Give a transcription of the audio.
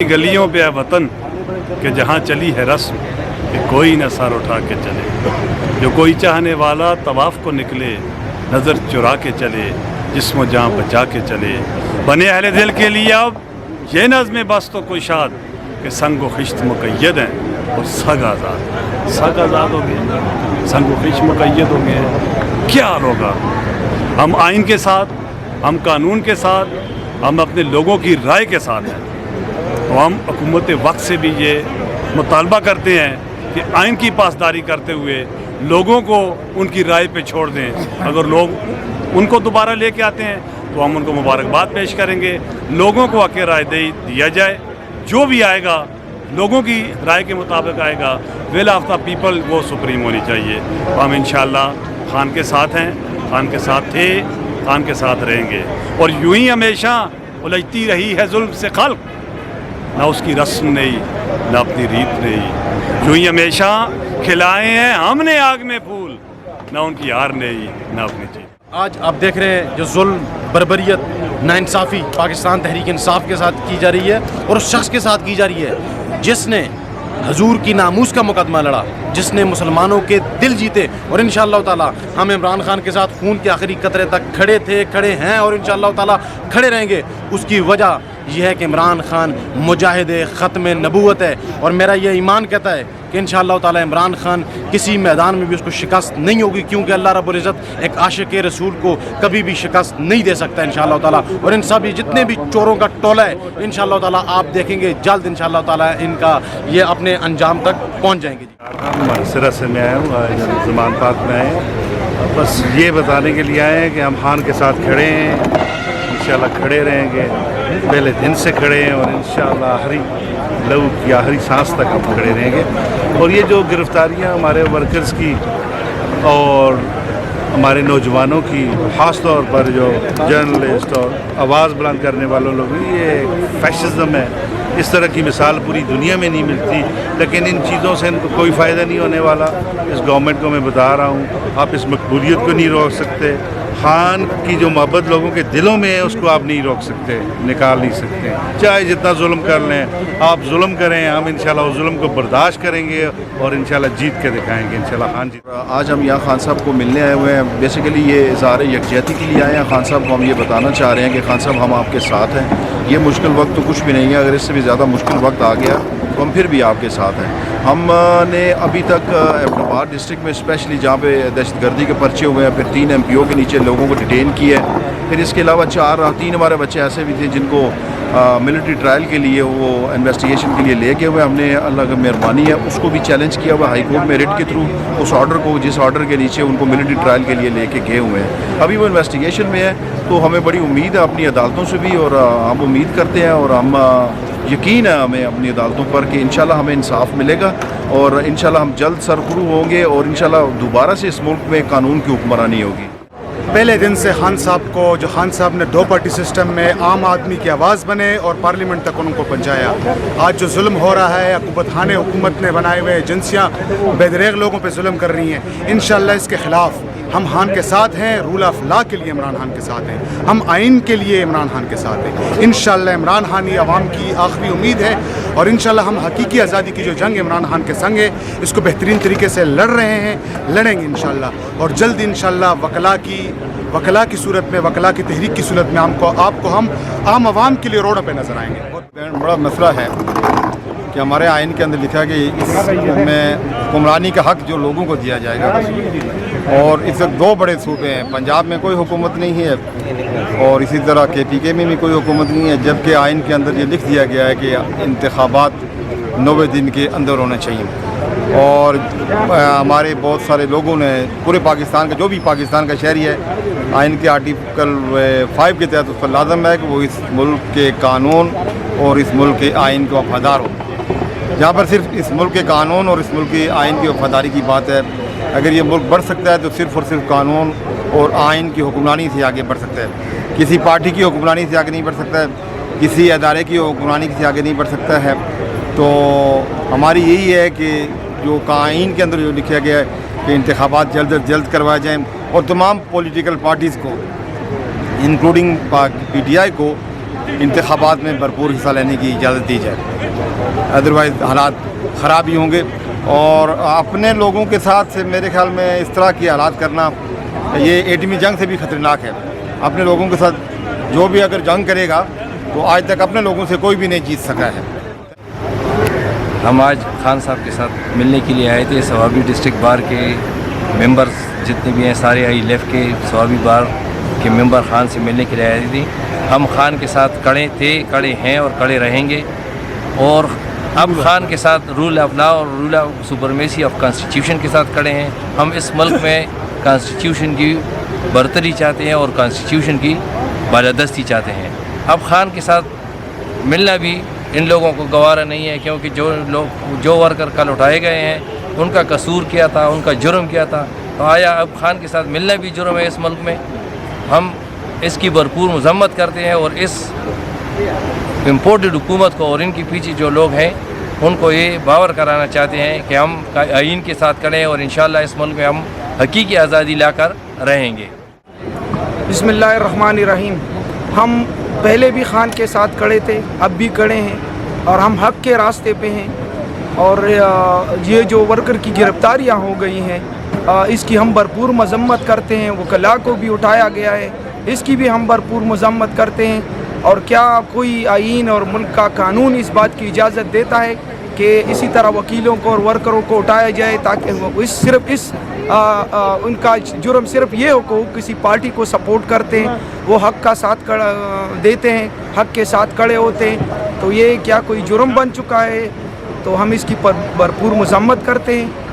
गलियों पे है वतन कि जहाँ चली है रस्म कि कोई न सर उठा के चले। जो कोई चाहने वाला तवाफ़ को निकले, नज़र चुरा के चले, जिस्म जान बचा के चले। बने अहले दिल के लिए अब ये नज़्म बस तो कोई शाद कि संग व खिश्त मुक़य्यद हैं और सग आज़ाद। सग आज़ाद हो गए, संग व खिश्त मुक़य्यद हो गए। क्या होगा? हम आइन के साथ, हम कानून के साथ, हम अपने लोगों की राय के साथ हैं। और हम हुकूमत वक्त से भी ये मुतालबा करते हैं कि आइन की पासदारी करते हुए लोगों को उनकी राय पे छोड़ दें। अगर लोग उनको दोबारा लेके आते हैं तो हम उनको मुबारकबाद पेश करेंगे। लोगों को आके राय दिया जाए, जो भी आएगा लोगों की राय के मुताबिक आएगा। विल ऑफ द पीपल वो सुप्रीम होनी चाहिए। तो हम इंशाअल्लाह खान के साथ हैं, खान के साथ थे, खान के साथ रहेंगे। और यूं ही हमेशा उलझती रही है जुल्म से खल्क, ना उसकी रस्म नहीं ना अपनी रीत नहीं। यूं ही हमेशा खिलाए हैं हमने आग में फूल, ना उनकी हार नहीं ना अपनी जीत। आज आप देख रहे हैं जो जुल्म, बर्बरियत, नाइंसाफ़ी पाकिस्तान तहरीक इंसाफ के साथ की जा रही है और उस शख्स के साथ की जा रही है जिसने हजूर की नामूस का मुकदमा लड़ा, जिसने मुसलमानों के दिल जीते। और इंशाअल्लाह ताला हम इमरान खान के साथ खून के आखिरी कतरे तक खड़े थे, खड़े हैं और इंशाअल्लाह ताला खड़े रहेंगे। उसकी वजह यह है कि इमरान खान मुजाहिद ख़त्म नबूवत है और मेरा यह ईमान कहता है कि इंशाअल्लाह ताला इमरान खान किसी मैदान में भी उसको शिकस्त नहीं होगी, क्योंकि अल्लाह रब्बुल इज़्ज़त एक आशिक़ रसूल को कभी भी शिकस्त नहीं दे सकता इंशाअल्लाह ताला। और इन सभी जितने भी चोरों का टोला है इंशाअल्लाह ताला आप देखेंगे जल्द इंशाअल्लाह ताला इनका ये अपने अंजाम तक पहुँच जाएंगे। सिरा से मैं आया हूँ, ज़मान पाक में आए हैं। बस ये बताने के लिए आए हैं कि हम खान के साथ खड़े हैं, इंशाअल्लाह खड़े रहेंगे। पहले दिन से खड़े हैं और इंशाअल्लाह आखिरी लहू की आखिरी सांस तक हम खड़े रहेंगे। और ये जो गिरफ्तारियाँ हमारे वर्कर्स की और हमारे नौजवानों की, ख़ास तौर पर जो जर्नलिस्ट और आवाज़ बुलंद करने वालों लोग, ये फैशिज़्म है। इस तरह की मिसाल पूरी दुनिया में नहीं मिलती, लेकिन इन चीज़ों से इनको कोई फ़ायदा नहीं होने वाला। इस गवर्नमेंट को मैं बता रहा हूँ, आप इस मकबूलियत को नहीं रोक सकते। खान की जो मोहब्बत लोगों के दिलों में है उसको आप नहीं रोक सकते, निकाल नहीं सकते। चाहे जितना जुल्म कर लें, आप जुल्म करें, हम इंशाल्लाह उस जुल्म को बर्दाश्त करेंगे और इंशाल्लाह जीत के दिखाएंगे इंशाल्लाह। खान जी, आज हम यहाँ खान साहब को मिलने आए हुए हैं। बेसिकली ये इज़हार यकजहती के लिए आए हैं। खान साहब को हम ये बताना चाह रहे हैं कि खान साहब हम आपके साथ हैं। ये मुश्किल वक्त तो कुछ भी नहीं है, अगर इससे भी ज़्यादा मुश्किल वक्त आ गया तो हम फिर भी आपके साथ हैं। हमने अभी तक एबटाबाद डिस्ट्रिक्ट में स्पेशली जहाँ पे दहशतगर्दी के पर्चे हुए हैं, फिर 3 MPO के नीचे लोगों को डिटेन किया है। फिर इसके अलावा 3 हमारे बच्चे ऐसे भी थे जिनको मिलिट्री ट्रायल के लिए वो इन्वेस्टिगेशन के लिए ले गए हुए। हमने अल्लाह की मेहरबानी है उसको भी चैलेंज किया हुआ हाई कोर्ट में रिट के थ्रू, उस ऑर्डर को, जिस ऑर्डर के नीचे उनको मिलिट्री ट्रायल के लिए लेके गए हुए हैं। अभी वो इन्वेस्टिगेशन में है, तो हमें बड़ी उम्मीद है अपनी अदालतों से भी, और हम उम्मीद करते हैं और हम यकीन है हमें अपनी अदालतों पर कि इंशाल्लाह हमें इंसाफ मिलेगा और इंशाल्लाह हम जल्द सरखुरू होंगे और इंशाल्लाह दोबारा से इस मुल्क में कानून की हुक्मरानी होगी। पहले दिन से खान साहब को, जो खान साहब ने 2 पार्टी सिस्टम में आम आदमी की आवाज़ बने और पार्लियामेंट तक उनको पहुँचाया। आज जो जुल्म हो रहा है, हुकूमत खाने हुकूमत ने बनाए हुए एजेंसियाँ बेदरेग लोगों पे जुल्म कर रही हैं, इंशाअल्लाह इसके ख़िलाफ़ हम खान के साथ हैं। रूल ऑफ लॉ के लिए इमरान खान के साथ हैं, हम आइन के लिए इमरान खान के साथ हैं। इंशाअल्लाह इमरान खान ही आवाम की आखिरी उम्मीद है और इंशाअल्लाह हम हकीकी आज़ादी की जो जंग इमरान खान के संग है इसको बेहतरीन तरीके से लड़ रहे हैं, लड़ेंगे इंशाअल्लाह। और जल्द इंशाअल्लाह वकला की सूरत में, वकला की तहरीक की सूरत में आपको हम आम आवाम के लिए रोड पे नज़र आएंगे। बहुत बड़ा मसला है कि हमारे आइन के अंदर लिखा है कि इसमें हुक्मरानी का हक़ जो लोगों को दिया जाएगा। और इस वक्त 2 बड़े सूबे हैं, पंजाब में कोई हुकूमत नहीं है और इसी तरह KPK में भी कोई हुकूमत नहीं है, जबकि आइन के अंदर ये लिख दिया गया है कि इंतखाबात 90 दिन के अंदर होना चाहिए। और हमारे बहुत सारे लोगों ने, पूरे पाकिस्तान का, जो भी पाकिस्तान का शहरी है, आइन के आर्टिकल 5 के तहत उस पर लाजम है कि वो इस मुल्क के कानून और इस मुल्क के आइन के वफादार हो। जहाँ पर सिर्फ इस मुल्क के कानून और इस मुल्क के आइन की वफादारी की बात है, अगर ये मुल्क बढ़ सकता है तो सिर्फ़ और सिर्फ कानून और आइन की हुक्मरानी से आगे बढ़ सकता है। किसी पार्टी की हुक्मरानी से आगे नहीं बढ़ सकता है, किसी अदारे की हुक्मरानी से आगे नहीं बढ़ सकता है। तो हमारी यही है कि जो आइन के अंदर जो लिखा गया है कि इंतखाबात जल्द से जल्द करवाए जाएँ और तमाम पॉलिटिकल पार्टीज़ को इंक्लूडिंग PTI को इंतखाबात में भरपूर हिस्सा लेने की इजाज़त दी जाए। अदरवाइज़ हालात ख़राब ही होंगे। और अपने लोगों के साथ से मेरे ख्याल में इस तरह की हालात करना ये एटमी जंग से भी ख़तरनाक है। अपने लोगों के साथ जो भी अगर जंग करेगा तो आज तक अपने लोगों से कोई भी नहीं जीत सका है। हम आज खान साहब के साथ मिलने के लिए आए थे। सवाबी डिस्ट्रिक्ट बार के मेंबर्स जितने भी हैं सारे ILF के सवाबी बार के मेंबर खान से मिलने के लिए आए थे। हम खान के साथ खड़े थे, खड़े हैं और खड़े रहेंगे। और अब खान के साथ रूल ऑफ लॉ और rule of supremacy of constitution के साथ खड़े हैं। हम इस मुल्क में कॉन्स्टिट्यूशन की बरतरी चाहते हैं और कॉन्स्टिट्यूशन की बालादस्ती चाहते हैं। अब खान के साथ मिलना भी इन लोगों को गवारा नहीं है, क्योंकि जो वर्कर कल उठाए गए हैं उनका कसूर क्या था, उनका जुर्म क्या था। तो आया अब खान के साथ मिलना भी जुर्म है इस मुल्क में। हम इसकी भरपूर मजम्मत करते हैं और इस इम्पोर्टेड हुकूमत को और इनके पीछे जो लोग हैं उनको ये बावर कराना चाहते हैं कि हम आइन के साथ खड़े हैं और इंशाअल्लाह इस मुल्क में हम हकीकी आज़ादी लाकर रहेंगे। बिस्मिल्लाहिर्रहमानिर्रहीम। हम पहले भी खान के साथ खड़े थे, अब भी खड़े हैं और हम हक़ के रास्ते पे हैं। और ये जो वर्कर की गिरफ्तारियां हो गई हैं इसकी हम भरपूर मजम्मत करते हैं। वकला को भी उठाया गया है, इसकी भी हम भरपूर मजम्मत करते हैं। और क्या कोई आइन और मुल्क का कानून इस बात की इजाज़त देता है कि इसी तरह वकीलों को और वर्करों को उठाया जाए, ताकि उनका जुर्म सिर्फ ये हो कि वो किसी पार्टी को सपोर्ट करते हैं, वो हक़ का साथ देते हैं, हक़ के साथ खड़े होते हैं। तो ये क्या कोई जुर्म बन चुका है? तो हम इसकी भरपूर मजम्मत करते हैं।